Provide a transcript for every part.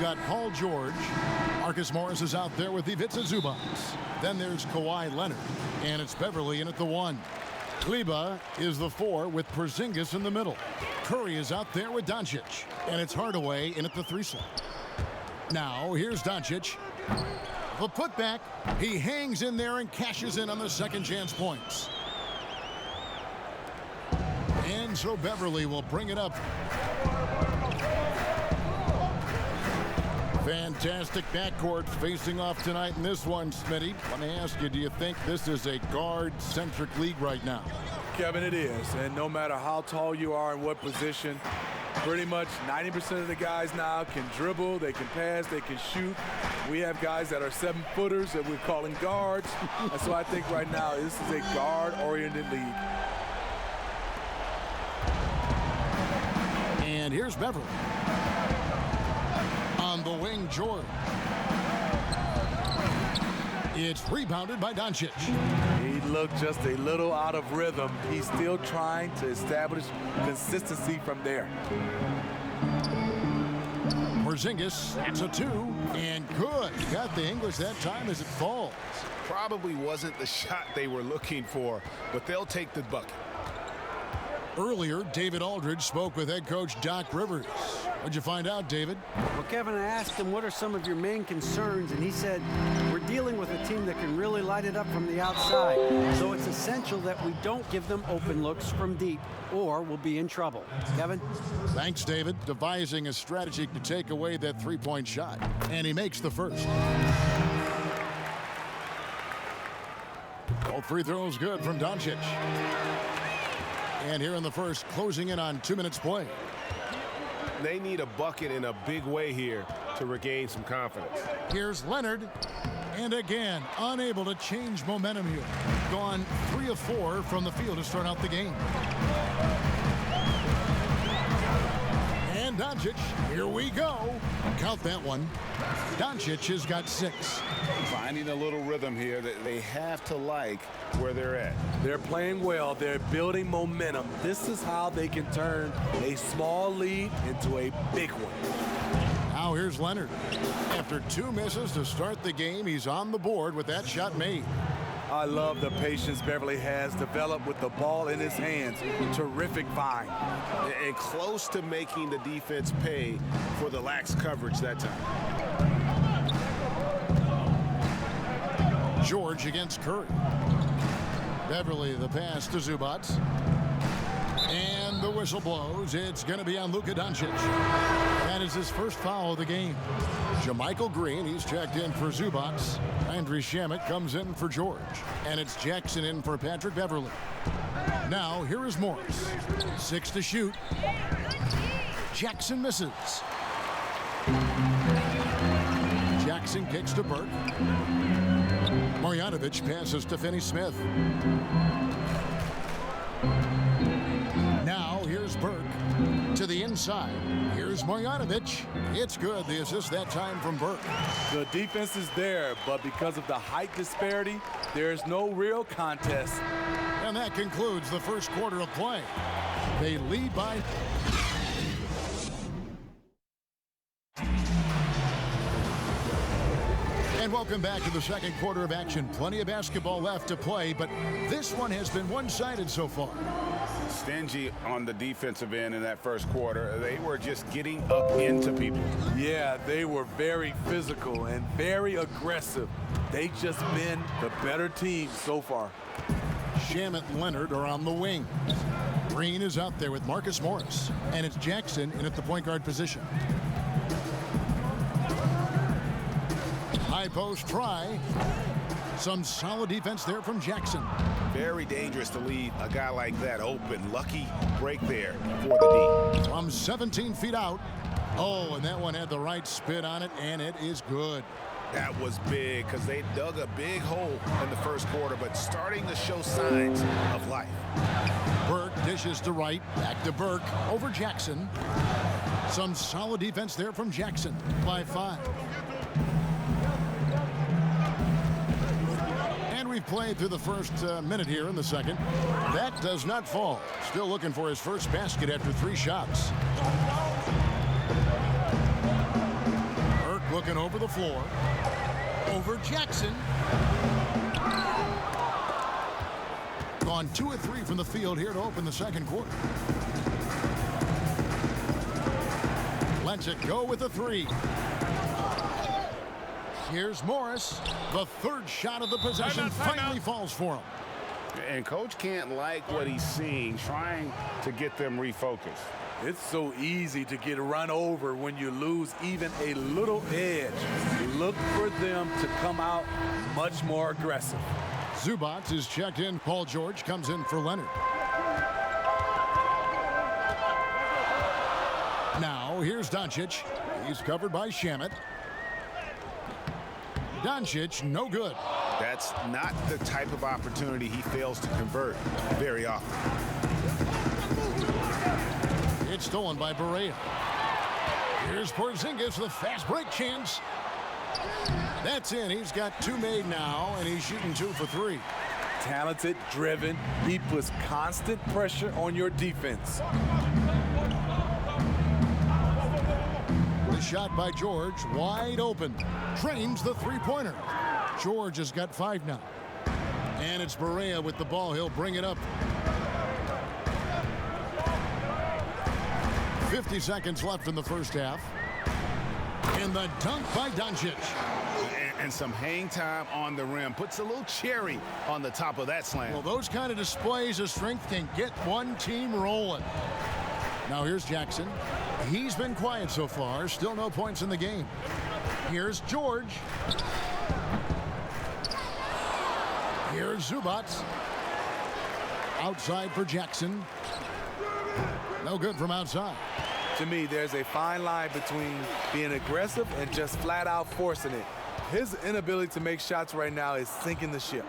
Got Paul George. Marcus Morris is out there with Ivica Zubac. Then there's Kawhi Leonard. And it's Beverly in at the 1. Kleber is the 4 with Porzingis in the middle. Curry is out there with Doncic. And it's Hardaway in at the 3 slot. Now here's Doncic. The putback. He hangs in there and cashes in on the second chance points. And so Beverly will bring it up. Fantastic backcourt facing off tonight in this one, Smitty. Let me ask you, do you think this is a guard-centric league right now? Kevin, it is. And no matter how tall you are and what position, pretty much 90% of the guys now can dribble, they can pass, they can shoot. We have guys that are 7-footers that we're calling guards. And so I think right now this is a guard-oriented league. And here's Beverly. On the wing, George. It's rebounded by Doncic. He looked just a little out of rhythm. He's still trying to establish consistency from there. Porzingis, it's a 2, and good. Got the English that time as it falls. Probably wasn't the shot they were looking for, but they'll take the bucket. Earlier, David Aldridge spoke with head coach Doc Rivers. What'd you find out, David? Well, Kevin, I asked him what are some of your main concerns, and he said, we're dealing with a team that can really light it up from the outside. So it's essential that we don't give them open looks from deep, or we'll be in trouble. Kevin? Thanks, David. Devising a strategy to take away that three-point shot. And he makes the first. All free throws good from Doncic. And here in the first, closing in on 2 minutes play. They need a bucket in a big way here to regain some confidence. Here's Leonard. And again, unable to change momentum here. Gone 3 of 4 from the field to start out the game. And Doncic, here we go. Count that one. Doncic has got 6. Finding a little rhythm here that they have to like where they're at. They're playing well. They're building momentum. This is how they can turn a small lead into a big one. Now here's Leonard. After 2 misses to start the game, he's on the board with that shot made. I love the patience Beverly has developed with the ball in his hands. Terrific find. And close to making the defense pay for the lax coverage that time. George against Curry. Beverly the pass to Zubac. And the whistle blows. It's going to be on Luka Doncic. That is his first foul of the game. Jermichael Green, he's checked in for Zubac. Andrew Shamet comes in for George. And it's Jackson in for Patrick Beverly. Now, here is Morris. 6 to shoot. Jackson misses. Jackson kicks to Burke. Marjanovic passes to Finney-Smith. Now here's Burke to the inside. Here's Marjanovic. It's good. The assist that time from Burke. The defense is there, but because of the height disparity, there is no real contest. And that concludes the first quarter of play. They lead by... And welcome back to the second quarter of action. Plenty of basketball left to play, but this one has been one-sided so far. Stingy on the defensive end in that first quarter. They were just getting up into people. Yeah, they were very physical and very aggressive. They just been the better team so far. Shamet and Leonard are on the wing. Green is out there with Marcus Morris, and it's Jackson in at the point guard position. High post try. Some solid defense there from Jackson. Very dangerous to leave a guy like that open. Lucky break there for the D. From 17 feet out. Oh, and that one had the right spin on it, and it is good. That was big because they dug a big hole in the first quarter, but starting to show signs of life. Burke dishes to right. Back to Burke. Over Jackson. Some solid defense there from Jackson by 5. We've played through the first minute here in the second. That does not fall. Still looking for his first basket after 3 shots. Working over the floor. Over Jackson. Gone 2 of 3 from the field here to open the second quarter. Lets it go with a 3. Here's Morris. The third shot of the possession finally falls for him. And coach can't like what he's seeing, trying to get them refocused. It's so easy to get run over when you lose even a little edge. Look for them to come out much more aggressive. Zubac is checked in. Paul George comes in for Leonard. Now here's Doncic. He's covered by Shamet. Doncic, no good. That's not the type of opportunity he fails to convert very often. It's stolen by Barea. Here's Porzingis with a fast break chance. That's in. He's got 2 made now, and he's shooting 2 for 3. Talented, driven. He puts constant pressure on your defense. The shot by George, wide open. Trains the three-pointer. George has got 5 now. And it's Barea with the ball. He'll bring it up. 50 seconds left in the first half. And the dunk by Doncic. And some hang time on the rim. Puts a little cherry on the top of that slam. Well, those kind of displays of strength can get one team rolling. Now here's Jackson. He's been quiet so far. Still no points in the game. Here's George. Here's Zubac. Outside for Jackson. No good from outside. To me, there's a fine line between being aggressive and just flat out forcing it. His inability to make shots right now is sinking the ship.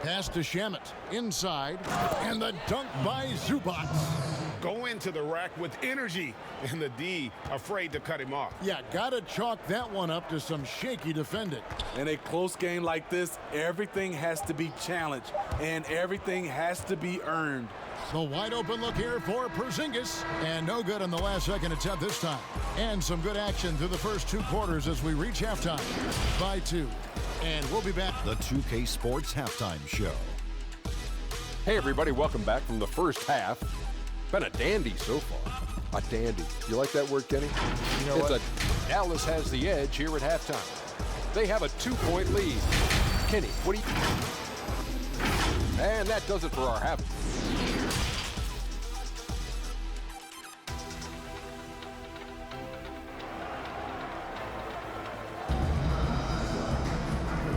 Pass to Shamet. Inside. And the dunk by Zubac. Go into the rack with energy, and the D afraid to cut him off. Yeah, gotta chalk that one up to some shaky defending. In a close game like this, everything has to be challenged, and everything has to be earned. The wide open look here for Porzingis, and no good on the last second attempt this time. And some good action through the first 2 quarters as we reach halftime by 2. And we'll be back. The 2K Sports Halftime Show. Hey everybody, welcome back from the first half. Been a dandy so far. A dandy. You like that word, Kenny? You know what? Dallas has the edge here at halftime. They have a 2-point lead. Kenny, what do you... And that does it for our half.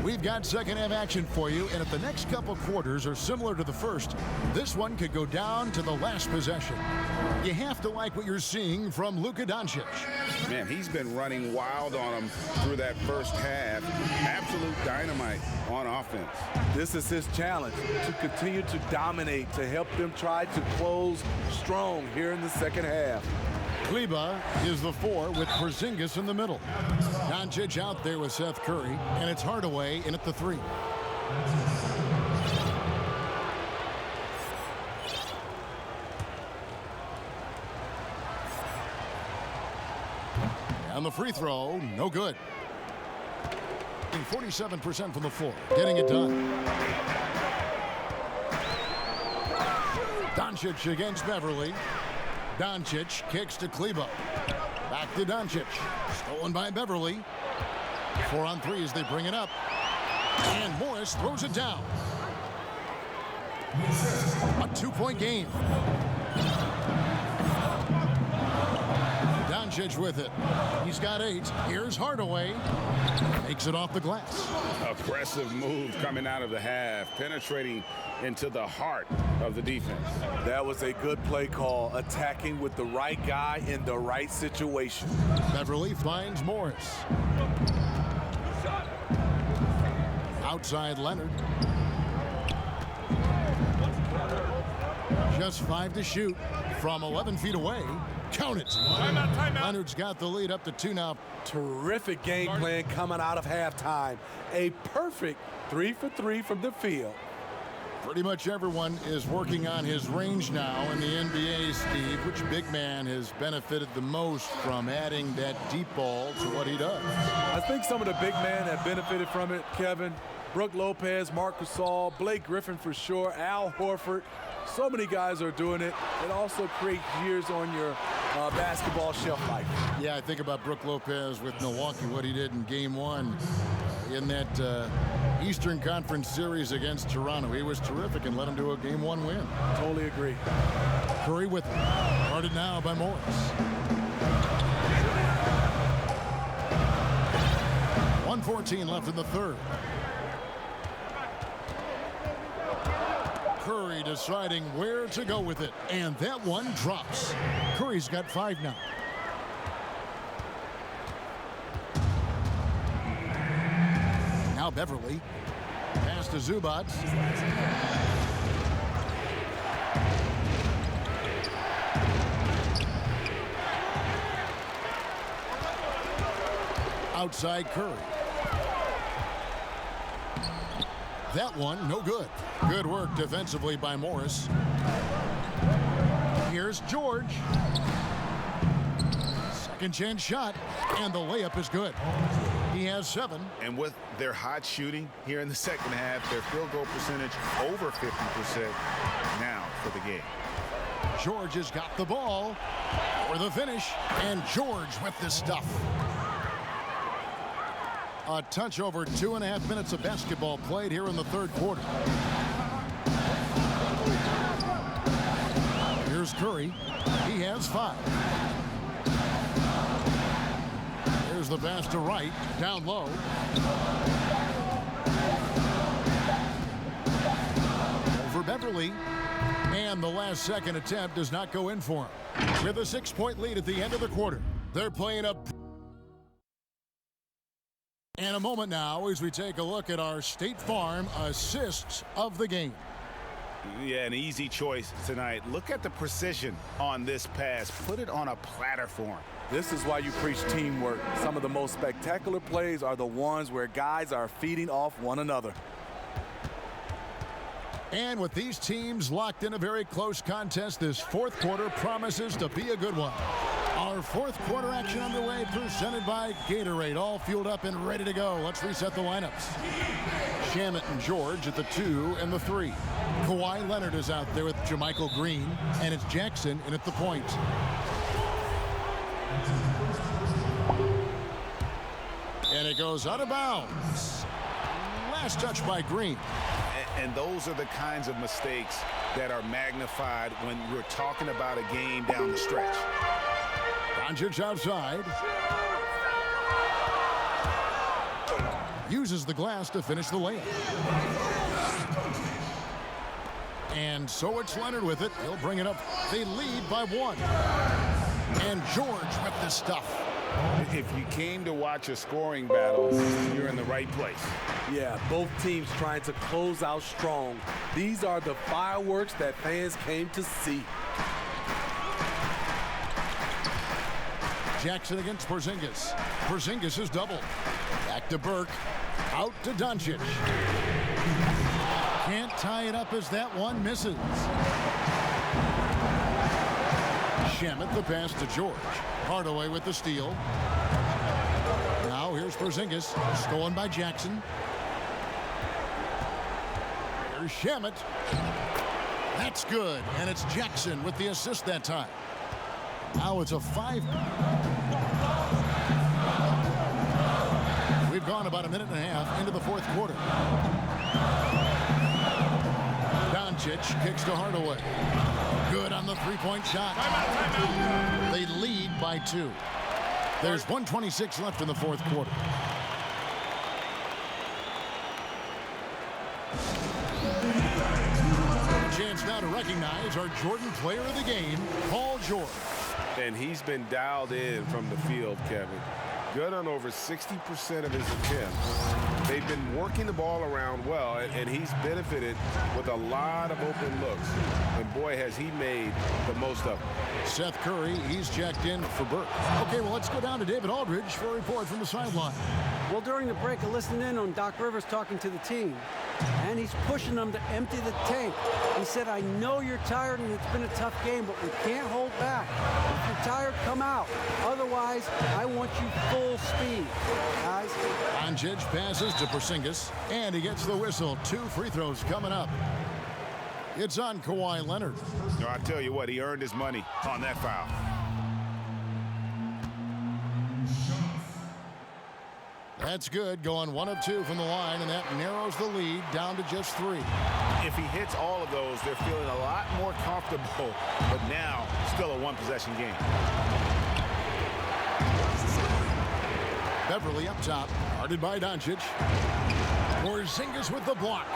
We've got second half action for you, and if the next couple quarters are similar to the first, this one could go down to the last possession. You have to like what you're seeing from Luka Doncic. Man, he's been running wild on him through that first half. Absolute dynamite on offense. This is his challenge, to continue to dominate, to help them try to close strong here in the second half. Kleba is the 4 with Porzingis in the middle. Doncic out there with Seth Curry, and it's Hardaway in at the 3. And the free throw, no good. 47% from the floor, getting it done. Doncic against Beverly. Doncic kicks to Kleba. Back to Doncic. Stolen by Beverly. 4 on 3 as they bring it up. And Morris throws it down. A 2-point game. Doncic with it. He's got 8. Here's Hardaway. Makes it off the glass. Aggressive move coming out of the half, penetrating into the heart of the defense. That was a good play call, attacking with the right guy in the right situation. Beverly finds Morris. Outside Leonard. Just 5 to shoot from 11 feet away. Count it. Timeout. Leonard's got the lead up to 2 now. Terrific game plan coming out of halftime. A perfect 3 for 3 from the field. Pretty much everyone is working on his range now in the NBA, Steve. Which big man has benefited the most from adding that deep ball to what he does? I think some of the big men have benefited from it, Kevin. Brook Lopez, Marc Gasol, Blake Griffin for sure, Al Horford. So many guys are doing it. It also creates years on your basketball shelf life. Yeah, I think about Brook Lopez with Milwaukee, what he did in Game 1 in that Eastern Conference series against Toronto. He was terrific and led him to a Game 1 win. Totally agree. Curry with it. Guarded now by Morris. .114 left in the third. Curry deciding where to go with it, and that one drops. Curry's got 5 now. Now Beverly. Pass to Zubac. Outside Curry. That one, no good. Good work defensively by Morris. Here's George. Second chance shot, and the layup is good. He has 7. And with their hot shooting here in the second half, their field goal percentage over 50% now for the game. George has got the ball for the finish, and George with the stuff. A touch over 2.5 minutes of basketball played here in the third quarter. Here's Curry. He has 5. Here's the pass to Wright. Down low. Over Beverly. And the last second attempt does not go in for him. With a 6-point lead at the end of the quarter. They're playing up. And a moment now as we take a look at our State Farm assists of the game. Yeah, an easy choice tonight. Look at the precision on this pass. Put it on a platter for him. This is why you preach teamwork. Some of the most spectacular plays are the ones where guys are feeding off one another. And with these teams locked in a very close contest, this fourth quarter promises to be a good one. Our fourth quarter action underway, presented by Gatorade. All fueled up and ready to go. Let's reset the lineups. Shamet and George at the 2 and the 3. Kawhi Leonard is out there with Jermichael Green, and it's Jackson in at the point. And it goes out of bounds. Last touch by Green. And those are the kinds of mistakes that are magnified when you're talking about a game down the stretch. Doncic outside. Uses the glass to finish the layup. And so it's Leonard with it. He'll bring it up. They lead by 1. And George with the stuff. If you came to watch a scoring battle, you're in the right place. Yeah, both teams trying to close out strong. These are the fireworks that fans came to see. Jackson against Porzingis. Porzingis is doubled. Back to Burke. Out to Doncic. Can't tie it up as that one misses. Shamet the pass to George. Hardaway with the steal. Now here's Porzingis. Stolen by Jackson. Here's Shamet. That's good. And it's Jackson with the assist that time. Now it's a 5. We've gone about a minute and a half into the fourth quarter. Doncic kicks to Hardaway. Good on the three-point shot. Timeout. They lead by 2. There's 1:26 left in the fourth quarter. Chance now to recognize our Jordan player of the game, Paul George. And he's been dialed in from the field, Kevin. Good on over 60% of his attempts. They've been working the ball around well, and he's benefited with a lot of open looks. And boy, has he made the most of them. Seth Curry, he's checked in for Burke. Okay, well, let's go down to David Aldridge for a report from the sideline. Well, during the break, I listened in on Doc Rivers talking to the team, and he's pushing them to empty the tank. He said, I know you're tired and it's been a tough game, but we can't hold back. If you're tired, come out. Otherwise, I want you full speed, guys. Doncic passes to Porzingis, and he gets the whistle. 2 free throws coming up. It's on Kawhi Leonard. No, I tell you what, he earned his money on that foul. That's good, going 1 of 2 from the line, and that narrows the lead down to just 3. If he hits all of those, they're feeling a lot more comfortable, but now still a one-possession game. Beverly up top, guarded by Doncic. Porzingis with the block.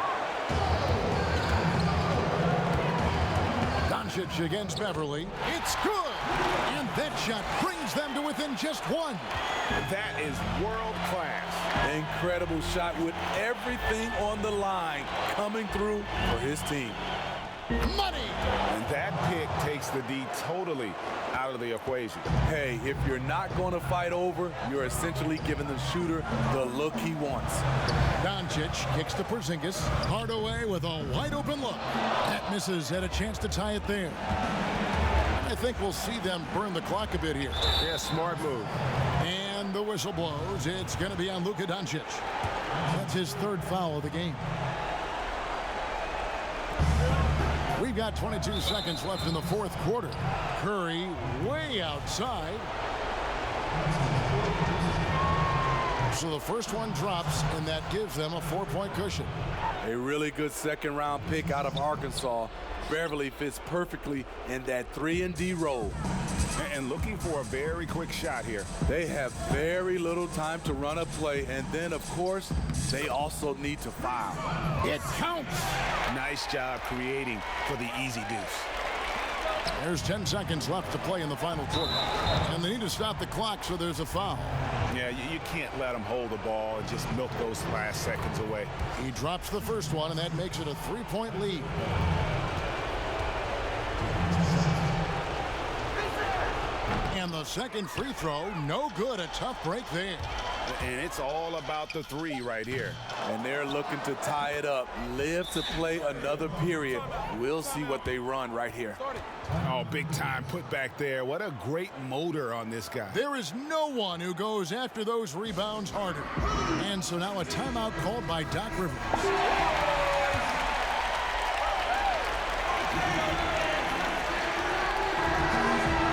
Doncic against Beverly. It's good! And that shot brings them to within just 1. That is world class. Incredible shot with everything on the line coming through for his team. Money! And that pick takes the D totally out of the equation. Hey, if you're not going to fight over, you're essentially giving the shooter the look he wants. Doncic kicks to Porzingis. Hardaway with a wide-open look. That misses, had a chance to tie it there. I think we'll see them burn the clock a bit here. Yeah, smart move. And the whistle blows. It's going to be on Luka Doncic. That's his 3rd foul of the game. We've got 22 seconds left in the 4th quarter. Curry way outside. So the first one drops, and that gives them a 4-point cushion. A really good second-round pick out of Arkansas. Beverly fits perfectly in that 3-and-D role. And looking for a very quick shot here. They have very little time to run a play, and then, of course, they also need to foul. It counts. Nice job creating for the easy deuce. There's 10 seconds left to play in the final quarter. And they need to stop the clock, so there's a foul. Yeah, you can't let them hold the ball and just milk those last seconds away. He drops the first one, and that makes it a 3-point lead. And the second free throw, no good. A tough break there. And it's all about the 3 right here. And they're looking to tie it up. Live to play another period. We'll see what they run right here. Oh, big time put back there. What a great motor on this guy. There is no one who goes after those rebounds harder. And so now a timeout called by Doc Rivers.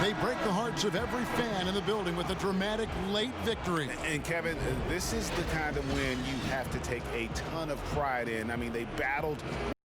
They break the hearts of every fan in the building with a dramatic late victory. And Kevin, this is the kind of win you have to take a ton of pride in. I mean, they battled